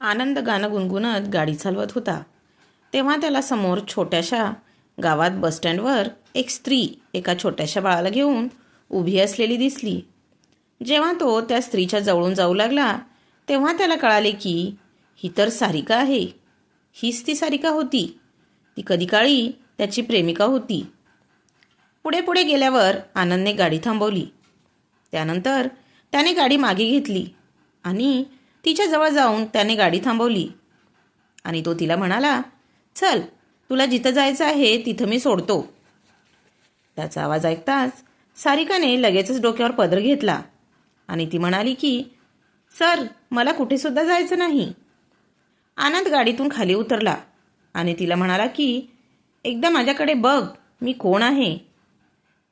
आनंद गाणं गुणगुणत गाडी चालवत होता. तेव्हा त्याला समोर छोट्याशा गावात बसस्टँडवर एक स्त्री एका छोट्याशा बाळाला घेऊन उभी असलेली दिसली. जेव्हा तो त्या स्त्रीच्या जवळून जाऊ लागला तेव्हा त्याला कळाले की ही तर सारिका आहे. हीच ती सारिका होती. ती कधीकाळी त्याची प्रेमिका होती. पुढे पुढे गेल्यावर आनंदने गाडी थांबवली. त्यानंतर त्याने गाडी मागे घेतली आणि तिच्याजवळ जाऊन त्याने गाडी थांबवली आणि तो तिला म्हणाला, चल तुला जिथं जायचं आहे तिथं मी सोडतो. त्याचा आवाज ऐकताच सारिकाने लगेचच डोक्यावर पदर घेतला आणि ती म्हणाली की सर मला कुठेसुद्धा जायचं नाही. आनंद गाडीतून खाली उतरला आणि तिला म्हणाला की एकदा माझ्याकडे बघ मी कोण आहे.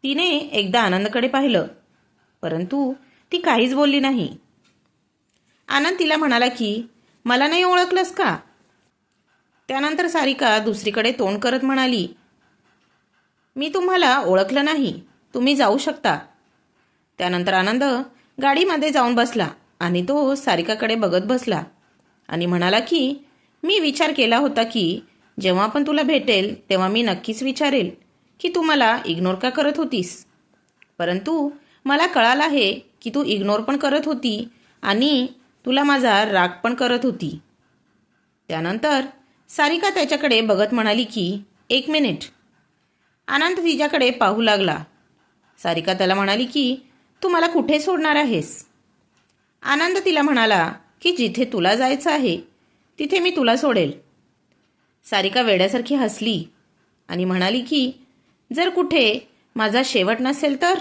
तिने एकदा आनंदकडे पाहिलं परंतु ती काहीच बोलली नाही. आनंद तिला म्हणाला की मला नाही ओळखलंस का. त्यानंतर सारिका दुसरीकडे तोंड करत म्हणाली, मी तुम्हाला ओळखलं नाही, तुम्ही जाऊ शकता. त्यानंतर आनंद गाडीमध्ये जाऊन बसला आणि तो सारिकाकडे बघत बसला आणि म्हणाला की मी विचार केला होता की जेव्हा पण तुला भेटेल तेव्हा मी नक्कीच विचारेल की तू मला इग्नोर का करत होतीस. परंतु मला कळालं आहे की तू इग्नोर पण करत होती आणि तुला माझा राग पण करत होती. त्यानंतर सारिका त्याच्याकडे बघत म्हणाली की एक मिनिट. आनंद तिच्याकडे पाहू लागला. सारिका त्याला म्हणाली की तू मला कुठे सोडणार आहेस. आनंद तिला म्हणाला की जिथे तुला जायचं आहे तिथे मी तुला सोडेल. सारिका वेड्यासारखी हसली आणि म्हणाली की जर कुठे माझा शेवट नसेल तर.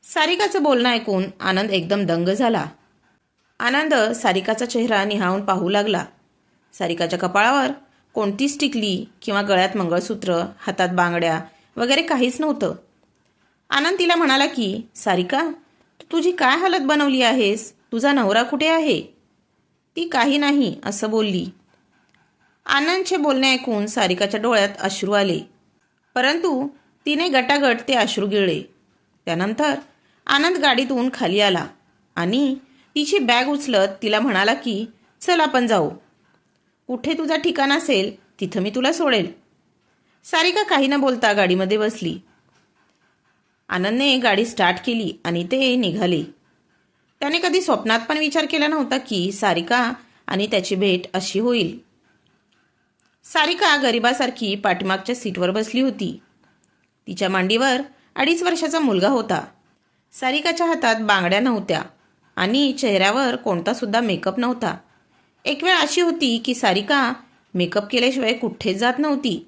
सारिकाचं बोलणं ऐकून आनंद एकदम दंग झाला. आनंद सारिकाचा चेहरा निहाळून पाहू लागला. सारिकाच्या कपाळावर कोणतीच टिकली किंवा गळ्यात मंगळसूत्र, हातात बांगड्या वगैरे काहीच नव्हतं. आनंद तिला म्हणाला की सारिका तू तुझी काय हालत बनवली आहेस, तुझा नवरा कुठे आहे. ती काही नाही असं बोलली. आनंदचे बोलणे ऐकून सारिकाच्या डोळ्यात अश्रू आले परंतु तिने गटागट ते अश्रू गिळले. त्यानंतर आनंद गाडीतून खाली आला आणि तिची बॅग उचलत तिला म्हणाला की चल आपण जाऊ. कुठे तुझा ठिकाण असेल तिथं मी तुला सोडेल. सारिका काही न बोलता गाडीमध्ये बसली. आनंदने गाडी स्टार्ट केली आणि ते निघाले. त्याने कधी स्वप्नात पण विचार केला नव्हता की सारिका आणि त्याची भेट अशी होईल. सारिका गरिबासारखी पाठीमागच्या सीटवर बसली होती. तिच्या मांडीवर 2.5 वर्षाचा मुलगा होता. सारिकाच्या हातात बांगड्या नव्हत्या आणि चेहऱ्यावर कोणता सुद्धा मेकअप नव्हता. एक वेळ अशी होती की सारिका मेकअप केल्याशिवाय कुठेच जात नव्हती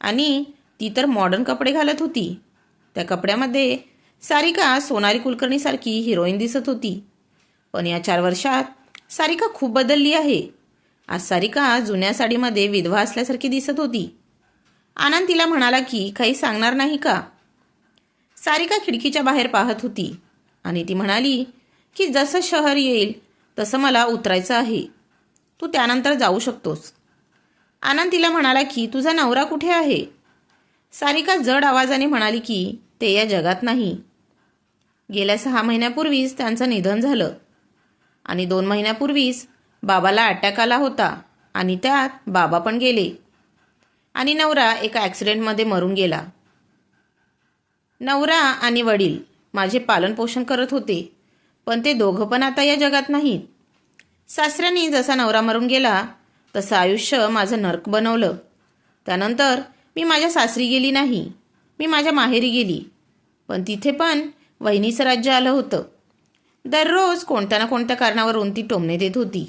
आणि ती तर मॉडर्न कपडे घालत होती. त्या कपड्यामध्ये सारिका सोनाली कुलकर्णीसारखी हिरोईन दिसत होती. पण या 4 वर्षात सारिका खूप बदलली आहे. आज सारिका जुन्या साडीमध्ये विधवा असल्यासारखी दिसत होती. आनंद तिला म्हणाला की काही सांगणार नाही का. सारिका खिडकीच्या बाहेर पाहत होती आणि ती म्हणाली की जसं शहर येईल तसं मला उतरायचं आहे, तू त्यानंतर जाऊ शकतोस. आनंद तिला म्हणाला की तुझा नवरा कुठे आहे. सारिका जड आवाजाने म्हणाली की ते या जगात नाही. गेल्या 6 महिन्यापूर्वीच त्यांचं निधन झालं आणि 2 महिन्यापूर्वीच बाबाला अटॅक आला होता आणि त्यात बाबा पण गेले आणि नवरा एका ॲक्सिडेंटमध्ये मरून गेला. नवरा आणि वडील माझे पालनपोषण करत होते पण ते दोघं पण आता या जगात नाहीत. सासऱ्यांनी जसा नवरा मरून गेला तसं आयुष्य माझं नरक बनवलं. त्यानंतर मी माझ्या सासरी गेली नाही, मी माझ्या माहेरी गेली. पण तिथे पण वहिनीचं राज्य आलं होतं. दररोज कोणत्या ना कोणत्या कारणावरून ती टोमणे देत होती.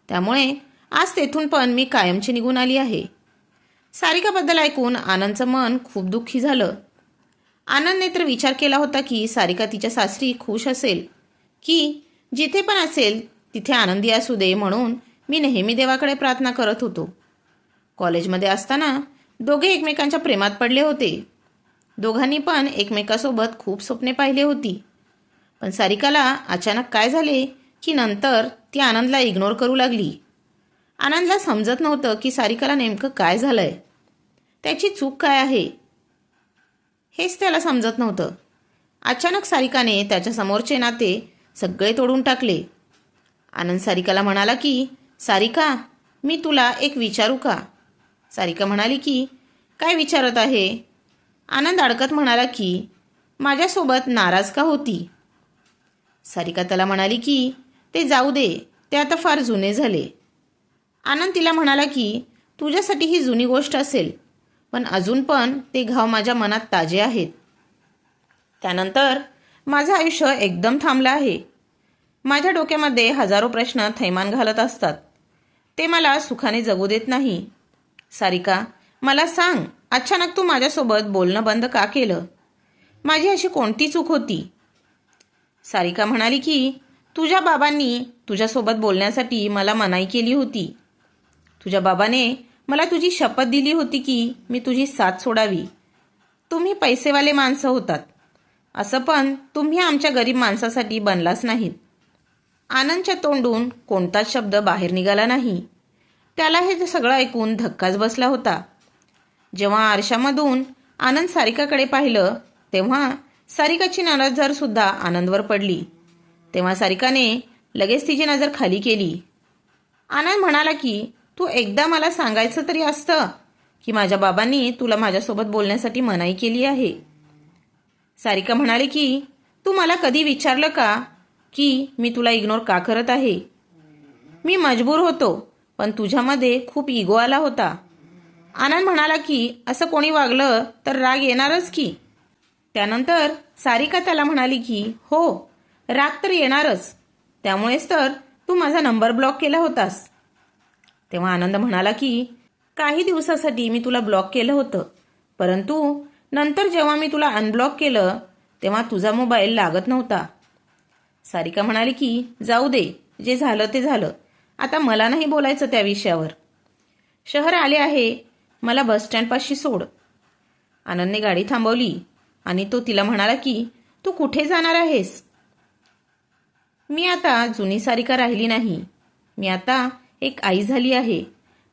त्यामुळे आज तेथून पण मी कायमची निघून आली आहे. सारिकाबद्दल ऐकून आनंदचं मन खूप दुःखी झालं. आनंदने तर विचार केला होता की सारिका तिच्या सासरी खुश असेल, की जिथे पण असेल तिथे आनंदी असू दे म्हणून मी नेहमी देवाकडे प्रार्थना करत होतो. कॉलेजमध्ये असताना दोघे एकमेकांच्या प्रेमात पडले होते. दोघांनी पण एकमेकासोबत खूप स्वप्ने पाहिले होती. पण सारिकाला अचानक काय झाले की नंतर ती आनंदला इग्नोर करू लागली. आनंदला समजत नव्हतं की सारिकाला नेमकं काय झालंय, त्याची चूक काय आहे हेच त्याला समजत नव्हतं. अचानक सारिकाने त्याच्या समोरचे नाते सगळे तोडून टाकले. आनंद सारिकाला म्हणाला की सारिका, मी तुला एक विचारू का? सारिका म्हणाली की काय विचारत आहे? आनंद अडकत म्हणाला की माझ्यासोबत नाराज का होती? सारिका त्याला म्हणाली की ते जाऊ दे, ते आता फार जुने झाले. आनंद तिला म्हणाला की तुझ्यासाठी ही जुनी गोष्ट असेल, पण अजून पण ते घाव माझ्या मनात ताजे आहेत. त्यानंतर माझं आयुष्य एकदम थांबलं आहे. माझ्या डोक्यामध्ये हजारो प्रश्न थैमान घालत असतात. ते मला सुखाने जगू देत नाही. सारिका, मला सांग, अचानक तू माझ्यासोबत बोलणं बंद का केलं? माझी अशी कोणती चूक होती? सारिका म्हणाली की तुझ्या बाबांनी तुझ्यासोबत बोलण्यासाठी मला मनाई केली होती. तुझ्या बाबाने मला तुझी शपथ दिली होती की मी तुझी साथ सोडावी. तुम्ही पैसेवाले माणसं होतात, असं पण तुम्ही आमच्या गरीब माणसासाठी बनलाच नाहीत. आनंदच्या तोंडून कोणताच शब्द बाहेर निघाला नाही. त्याला हे सगळं ऐकून धक्काच बसला होता. जेव्हा आरशामधून आनंद सारिकाकडे पाहिलं, तेव्हा सारिकाची नजर सुद्धा आनंदवर पडली. तेव्हा सारिकाने लगेच तिची नजर खाली केली. आनंद म्हणाला की तू एकदा मला सांगायचं तरी असतं की माझ्या बाबांनी तुला माझ्यासोबत बोलण्यासाठी मनाई केली आहे. सारिका म्हणाली की तू मला कधी विचारलं का की मी तुला इग्नोर का करत आहे? मी मजबूर होतो, पण तुझ्यामध्ये खूप इगो आला होता. आनंद म्हणाला की असं कोणी वागलं तर राग येणारच की. त्यानंतर सारिका त्याला म्हणाली की हो, राग तर येणारच, त्यामुळेच तर तू माझा नंबर ब्लॉक केला होतास. तेव्हा आनंद म्हणाला की काही दिवसासाठी मी तुला ब्लॉक केलं होतं, परंतु नंतर जेव्हा मी तुला अनब्लॉक केलं तेव्हा तुझा मोबाईल लागत नव्हता. सारिका म्हणाली की जाऊ दे, जे झालं ते झालं, आता मला नाही बोलायचं त्या विषयावर. शहर आले आहे, मला बस स्टँडपाशी सोड. आनंदने गाडी थांबवली आणि तो तिला म्हणाला की तू कुठे जाणार आहेस? मी आता जुनी सारिका राहिली नाही. मी आता एक आई झाली आहे.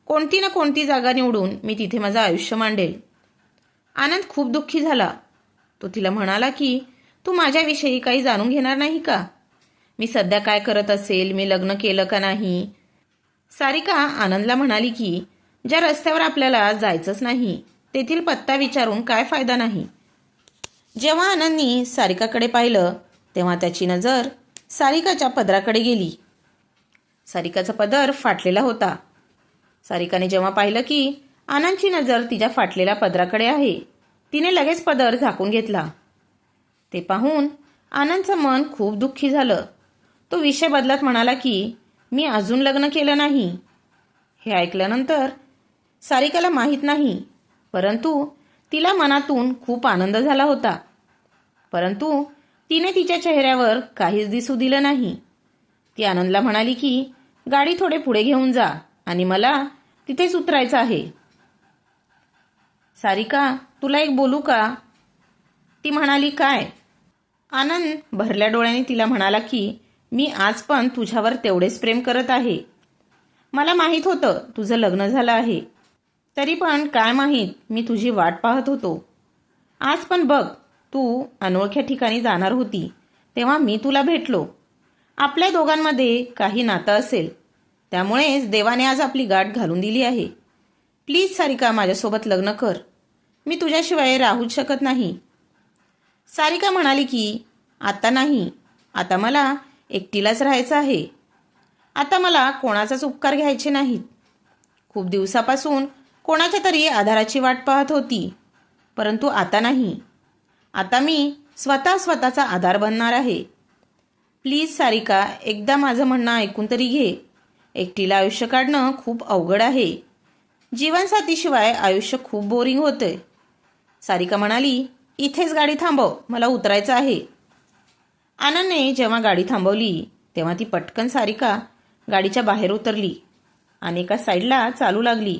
कोणती ना कोणती जागा निवडून मी तिथे माझं आयुष्य मांडेल. आनंद खूप दुःखी झाला. तो तिला म्हणाला की तू माझ्याविषयी काही जाणून घेणार नाही का? मी सध्या काय करत असेल, मी लग्न केलं का नाही? सारिका आनंदला म्हणाली की ज्या रस्त्यावर आपल्याला जायचंच नाही तेथील पत्ता विचारून काय फायदा नाही. जेव्हा आनंदनी सारिकाकडे पाहिलं तेव्हा त्याची नजर सारिकाच्या पदराकडे गेली. सारिकाचा पदर फाटलेला होता. सारिकाने जेव्हा पाहिलं की आनंदची नजर तिच्या फाटलेल्या पदराकडे आहे, तिने लगेच पदर झाकून घेतला. ते पाहून आनंदचं मन खूप दुःखी झालं. तो विषय बदलत म्हणाला की मी अजून लग्न केलं नाही. हे ऐकल्यानंतर सारिकाला माहीत नाही, परंतु तिला मनातून खूप आनंद झाला होता. परंतु तिने तिच्या चेहऱ्यावर काहीच दिसू दिलं नाही. ती आनंदला म्हणाली की गाडी थोडे पुढे घेऊन जा आणि मला तिथेच उतरायचं आहे. सारिका, तुला एक बोलू का? ती म्हणाली काय? आनंद भरल्या डोळ्यांनी तिला म्हणाला की मी आज पण तुझ्यावर तेवढेच प्रेम करत आहे. मला माहीत होतं तुझं लग्न झालं आहे, तरी पण काय माहीत मी तुझी वाट पाहत होतो. आज पण बघ, तू अनोळख्या ठिकाणी जाणार होती तेव्हा मी तुला भेटलो. आपल्या दोघांमध्ये काही नातं असेल, त्यामुळेच देवाने आज आपली गाठ घालून दिली आहे. प्लीज सारिका, माझ्यासोबत लग्न कर. मी तुझ्याशिवाय राहूच शकत नाही. सारिका म्हणाली की आता नाही, आता मला एकटीलाच राहायचं आहे. आता मला कोणाचाच उपकार घ्यायचे नाहीत. खूप दिवसापासून कोणाच्या तरी आधाराची वाट पाहत होती, परंतु आता नाही. आता मी स्वतःचा आधार बनणार आहे. प्लीज सारिका, एकदा माझं म्हणणं ऐकून तरी घे. एकटीला आयुष्य काढणं खूप अवघड आहे. जीवनसाथीशिवाय आयुष्य खूप बोरिंग होतंय. सारिका म्हणाली, इथेच गाडी थांबव, मला उतरायचं आहे. आनंदने जेव्हा गाडी थांबवली तेव्हा ती पटकन सारिका गाडीच्या बाहेर उतरली आणि एका साईडला चालू लागली.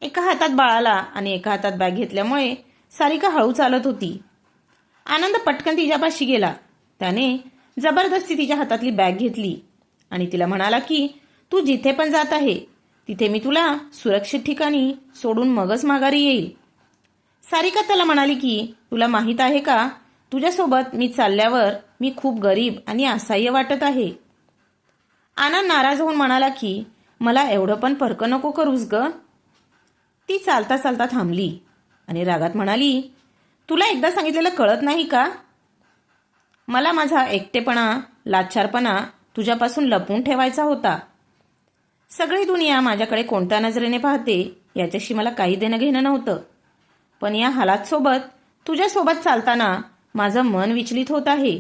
एका हातात बाळाला आणि एका हातात बॅग घेतल्यामुळे सारिका हळू चालत होती. आनंद पटकन तिच्यापाशी गेला. त्याने जबरदस्ती तिच्या हातातली बॅग घेतली आणि तिला म्हणाला की तू जिथे पण जात आहे तिथे मी तुला सुरक्षित ठिकाणी सोडून मगच माघारी येईल. सारिका त्याला म्हणाली की तुला माहीत आहे का, तुझ्यासोबत मी चालल्यावर मी खूप गरीब आणि असहाय्य वाटत आहे. आनंद नाराज होऊन म्हणाला की मला एवढं पण परकं नको करूस ग. ती चालता चालता थांबली आणि रागात म्हणाली, तुला एकदा सांगितलेलं कळत नाही का? मला माझा एकटेपणा, लाचारपणा तुझ्यापासून लपवून ठेवायचा होता. सगळी दुनिया माझ्याकडे कोणत्या नजरेने पाहते याच्याशी मला काही देणं घेणं नव्हतं. पण या हालातसोबत तुझ्यासोबत चालताना माझं मन विचलित होत आहे.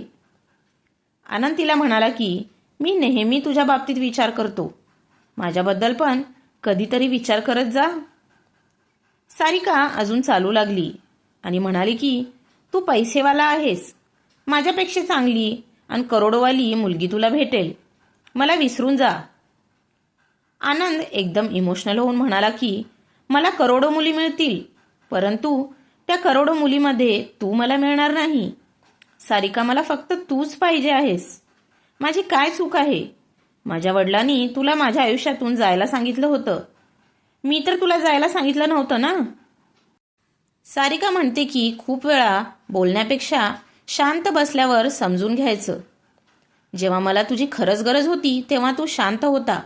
आनंद तिला म्हणाला की मी नेहमी तुझ्या बाबतीत विचार करतो. माझ्याबद्दल पण कधीतरी विचार करत जा. सारिका अजून चालू लागली आणि म्हणाली की तू पैसेवाला आहेस. माझ्यापेक्षा चांगली आणि करोडोवाली मुलगी तुला भेटेल. मला विसरून जा. आनंद एकदम इमोशनल होऊन म्हणाला की मला करोडो मुली मिळतील, परंतु त्या करोडो मुलीमध्ये तू मला मिळणार नाही. सारिका, मला फक्त तूच पाहिजे आहेस. माझी काय चूक आहे? माझ्या वडिलांनी तुला माझ्या आयुष्यातून जायला सांगितलं होतं. मी तर तुला जायला सांगितलं नव्हतं ना. सारिका म्हणते की खूप वेळा बोलण्यापेक्षा शांत बसल्यावर समजून घ्यायचं. जेव्हा मला तुझी खरंच गरज होती तेव्हा तू शांत होता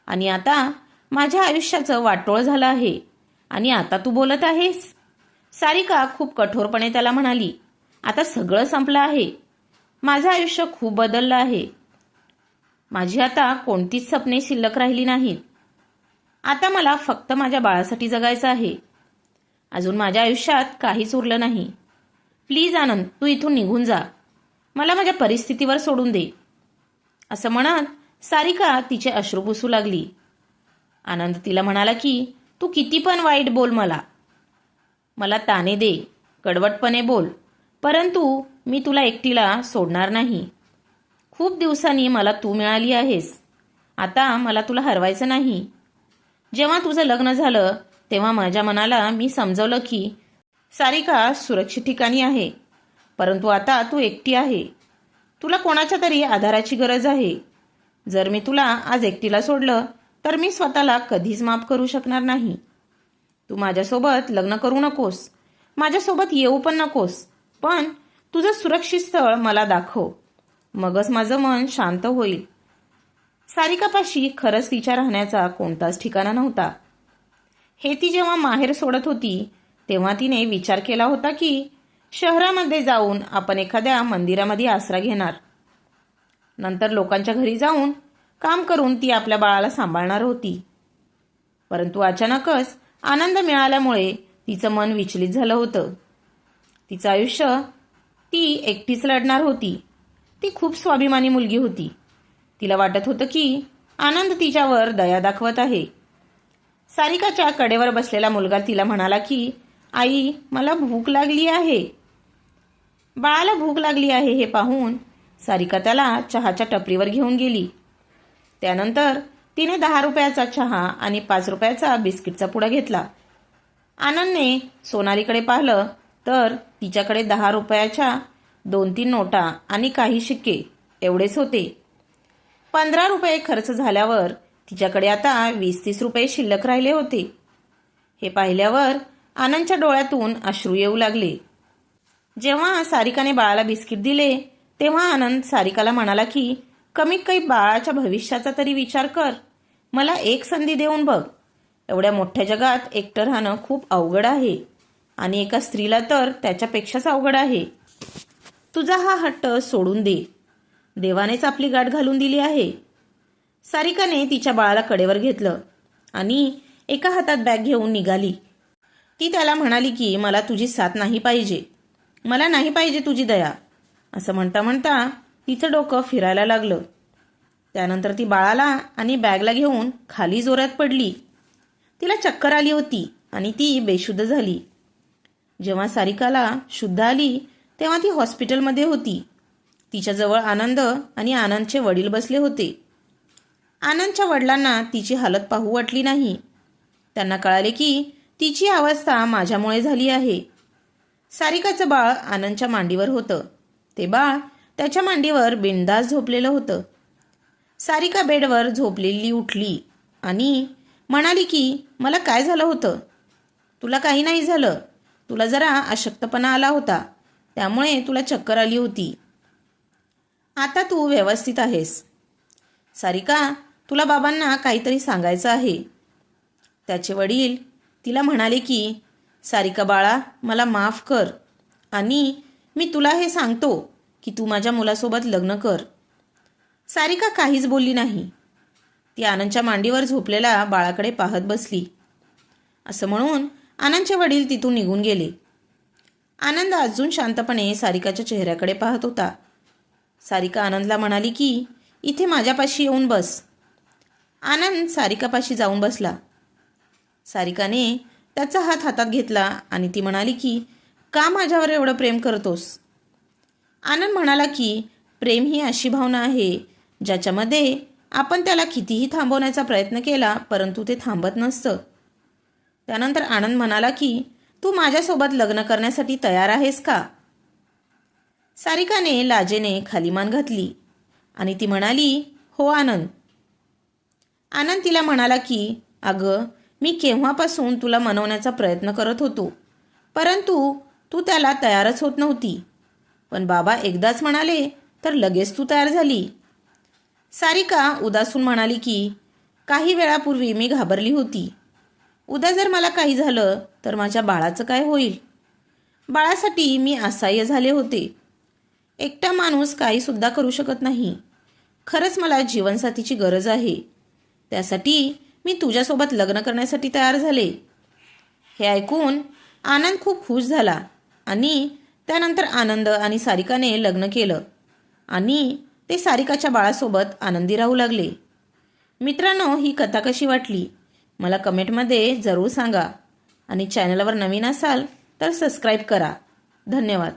आणि आता माझ्या आयुष्याचं वाटोळ झालं आहे आणि आता तू बोलत आहेस. सारिका खूप कठोरपणे त्याला म्हणाली, आता सगळं संपलं आहे. माझं आयुष्य खूप बदललं आहे. माझी आता कोणतीच स्वप्ने शिल्लक राहिली नाहीत. आता मला फक्त माझ्या बाळासाठी जगायचं आहे. अजून माझ्या आयुष्यात काहीच उरलं नाही. प्लीज आनंद, तू इथून निघून जा. मला माझ्या परिस्थितीवर सोडून दे. असं म्हणत सारिका तिचे अश्रू पुसू लागली. आनंद तिला म्हणाला की तू किती पण वाईट बोल, मला ताणे दे, कडवटपणे बोल, परंतु मी तुला एकटीला सोडणार नाही. खूप दिवसांनी मला तू मिळाली आहेस. आता मला तुला हरवायचं नाही. जेव्हा तुझं लग्न झालं तेव्हा माझ्या मनाला मी समजवलं की सारिका सुरक्षित ठिकाणी आहे, परंतु आता तू एकटी आहे. तुला कोणाच्या तरी आधाराची गरज आहे. जर मी तुला आज एकटीला सोडलं तर मी स्वतःला कधीच माफ करू शकणार नाही. तू माझ्यासोबत लग्न करू नकोस, माझ्यासोबत येऊ पण नकोस, पण तुझं सुरक्षित स्थळ मला दाखव, मगच माझं मन शांत होईल. सारिकापाशी खरंच तिच्या राहण्याचा कोणताच ठिकाणा नव्हता. हे ती जेव्हा माहेर सोडत होती तेव्हा तिने विचार केला होता की शहरामध्ये जाऊन आपण एखाद्या मंदिरामध्ये आसरा घेणार. नंतर लोकांच्या घरी जाऊन काम करून ती आपल्या बाळाला सांभाळणार होती. परंतु अचानकच आनंद मिळाल्यामुळे तिचं मन विचलित झालं होतं. तिचं आयुष्य ती एकटीच लढणार होती. ती खूप स्वाभिमानी मुलगी होती. तिला वाटत होतं की आनंद तिच्यावर दया दाखवत आहे. सारिकाच्या कडेवर बसलेला मुलगा तिला म्हणाला की आई, मला भूक लागली आहे. बाळाला भूक लागली आहे हे पाहून सारिका त्याला चहाच्या टपरीवर घेऊन गेली. त्यानंतर तिने 10 रुपयाचा चहा आणि 5 रुपयाचा बिस्किटचा पुडा घेतला. आनंदने सोनालीकडे पाहिलं तर तिच्याकडे 10 रुपयाच्या 2-3 नोटा आणि काही शिक्के एवढेच होते. 15 रुपये खर्च झाल्यावर तिच्याकडे आता 20-30 रुपये शिल्लक राहिले होते. हे पाहिल्यावर आनंदच्या डोळ्यातून अश्रू येऊ लागले. जेव्हा सारिकाने बाळाला बिस्किट दिले तेव्हा आनंद सारिकाला म्हणाला की कमीत कमी बाळाच्या भविष्याचा तरी विचार कर. मला एक संधी देऊन बघ. एवढ्या मोठ्या जगात एकटं राहणं खूप अवघड आहे आणि एका स्त्रीला तर त्याच्यापेक्षाच अवघड आहे. तुझा हा हट्ट सोडून दे. देवानेच आपली गाठ घालून दिली आहे. सारिकाने तिच्या बाळाला कडेवर घेतलं आणि एका हातात बॅग घेऊन निघाली. ती त्याला म्हणाली की मला तुझी साथ नाही पाहिजे, मला नाही पाहिजे तुझी दया. असं म्हणता म्हणता तिचं डोकं फिरायला लागलं. त्यानंतर ती बाळाला आणि बॅगला घेऊन खाली जोरात पडली. तिला चक्कर आली होती आणि ती बेशुद्ध झाली. जेव्हा सारिकाला शुद्ध आली तेव्हा ती हॉस्पिटलमध्ये होती. तिच्याजवळ आनंद आणि आनंदचे वडील बसले होते. आनंदच्या वडिलांना तिची हालत पाहू वाटली नाही. त्यांना कळाले की तिची अवस्था माझ्यामुळे झाली आहे. सारिकाचं बाळ आनंदच्या मांडीवर होतं. ते बाळ त्याच्या मांडीवर बिनधास्त झोपलेलं होतं. सारिका बेडवर झोपलेली उठली आणि म्हणाली की मला काय झालं होतं? तुला काही नाही झालं. तुला जरा अशक्तपणा आला होता, त्यामुळे तुला चक्कर आली होती. आता तू व्यवस्थित आहेस. सारिका, तुला बाबांना काहीतरी सांगायचं आहे. त्याचे वडील तिला म्हणाले की, सारिका बाळा, मला माफ कर आणि मी तुला हे सांगतो की तू माझ्या मुलासोबत लग्न कर. सारिका काहीच बोलली नाही. ती आनंदच्या मांडीवर झोपलेल्या बाळाकडे पाहत बसली. असं म्हणून आनंदचे वडील तिथून निघून गेले. आनंद अजून शांतपणे सारिकाच्या चेहऱ्याकडे पाहत होता. सारिका आनंदला म्हणाली की, इथे माझ्यापाशी येऊन बस. आनंद सारिकापाशी जाऊन बसला. सारिकाने त्याचा हात हातात घेतला आणि ती म्हणाली की, का माझ्यावर एवढं प्रेम करतोस? आनंद म्हणाला की, प्रेम ही अशी भावना आहे ज्याच्यामध्ये आपण त्याला कितीही थांबवण्याचा प्रयत्न केला परंतु ते थांबत नसतं. त्यानंतर आनंद म्हणाला की, तू माझ्यासोबत लग्न करण्यासाठी तयार आहेस का? सारिकाने लाजेने खाली मान घातली आणि ती म्हणाली, हो आनंद. आनंद तिला म्हणाला की, अगं, मी केव्हापासून तुला मनवण्याचा प्रयत्न करत होतो परंतु तू त्याला तयारच होत नव्हती. पण बाबा एकदाच म्हणाले तर लगेच तू तयार झाली. सारिका उदासून म्हणाली की, काही वेळापूर्वी मी घाबरली होती. उद्या जर मला काही झालं तर माझ्या बाळाचं काय होईल? बाळासाठी मी असहाय्य झाले होते. एकटा माणूस काही सुद्धा करू शकत नाही. खरंच मला जीवनसाथीची गरज आहे. त्यासाठी मी तुझ्यासोबत लग्न करण्यासाठी तयार झाले. हे ऐकून आनंद खूप खुश झाला आणि त्यानंतर आनंद आणि सारिकाने लग्न केलं आणि ते सारिकाच्या बाळासोबत आनंदी राहू लागले. मित्रांनो, ही कथा कशी वाटली मला कमेंटमध्ये जरूर सांगा आणि चॅनलवर नवीन असाल तर सबस्क्राईब करा. धन्यवाद.